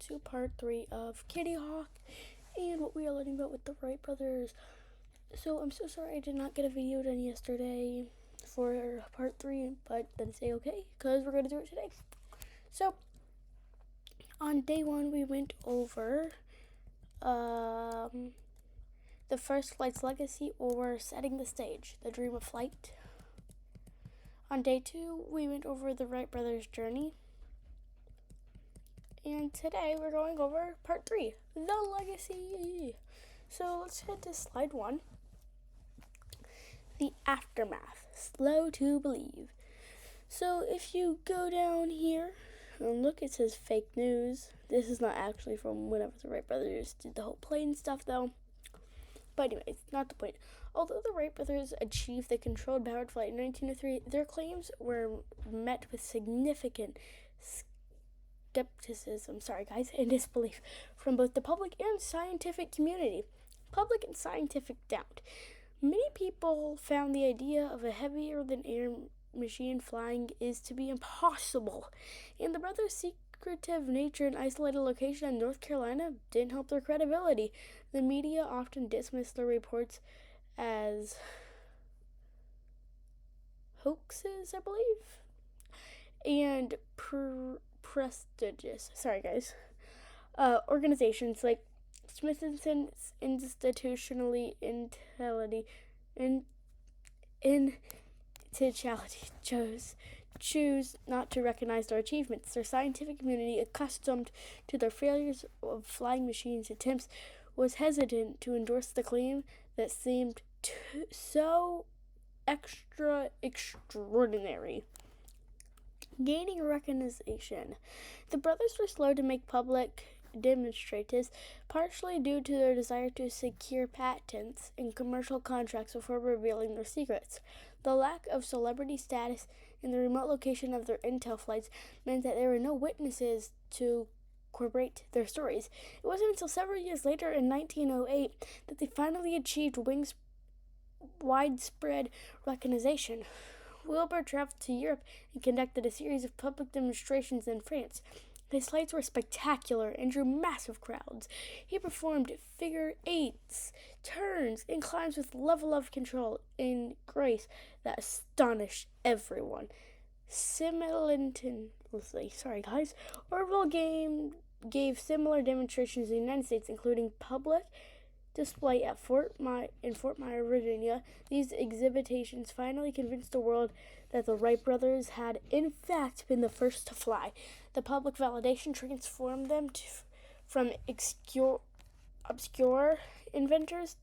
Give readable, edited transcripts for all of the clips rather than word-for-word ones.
to part 3 of Kitty Hawk and what we are learning about with the Wright brothers. So I'm so sorry I did not get a video done yesterday for part 3, but that's okay because we're going to do it today. So on day 1 we went over the first flight's legacy, or setting the stage, the dream of flight. On day 2 we went over the Wright brothers' journey. And today we're going over part 3, the legacy. So let's head to slide 1. The aftermath, slow to believe. So if you go down here and look, it says fake news. This is not actually from whenever the Wright brothers did the whole plane stuff though. But anyways, not the point. Although the Wright brothers achieved the controlled powered flight in 1903, their claims were met with significant skepticism, and disbelief from both the public and scientific community. Public and scientific doubt. Many people found the idea of a heavier than air machine flying is to be impossible, and the brothers' secretive nature and isolated location in North Carolina didn't help their credibility. The media often dismissed their reports as hoaxes, I believe, and prestigious organizations like Smithson's institutionally choose not to recognize their achievements. Their scientific community, accustomed to their failures of flying machines attempts, was hesitant to endorse the claim that seemed so extraordinary. Gaining recognition. The brothers were slow to make public demonstrators, partially due to their desire to secure patents and commercial contracts before revealing their secrets. The lack of celebrity status in the remote location of their intel flights meant that there were no witnesses to corroborate their stories. It wasn't until several years later, in 1908, that they finally achieved widespread recognition. Wilbur traveled to Europe and conducted a series of public demonstrations in France. His flights were spectacular and drew massive crowds. He performed figure eights, turns, and climbs with level of control and grace that astonished everyone. Simultaneously, Orville gave similar demonstrations in the United States, including public display at Fort Myer, Virginia. These exhibitions finally convinced the world that the Wright brothers had in fact been the first to fly. The public validation transformed them from obscure inventors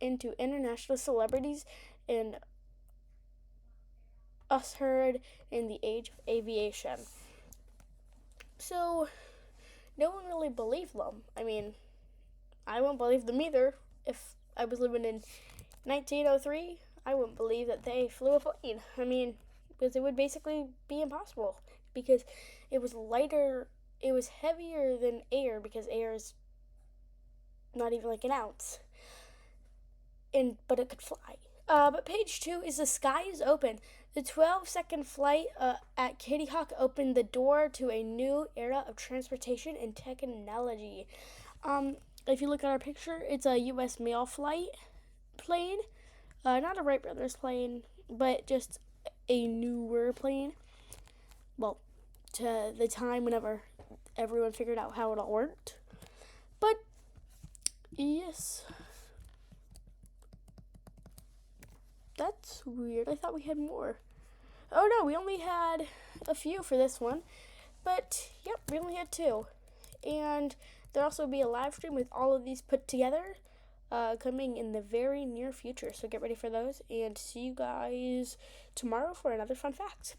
into international celebrities, and ushered in the age of aviation. So no one really believed them. I mean, I wouldn't believe them either. If I was living in 1903, I wouldn't believe that they flew a plane. I mean, because it would basically be impossible, because it was lighter, it was heavier than air, because air is not even like an ounce, but it could fly. But page 2 is the sky is open. The 12-second flight at Kitty Hawk opened the door to a new era of transportation and technology. If you look at our picture, it's a U.S. mail flight plane. Not a Wright brothers plane, but just a newer plane. Well, to the time whenever everyone figured out how it all worked. But, yes. That's weird. I thought we had more. Oh no, we only had a few for this one. But, yep, we only had 2. And there'll also be a live stream with all of these put together coming in the very near future. So get ready for those, and see you guys tomorrow for another fun fact.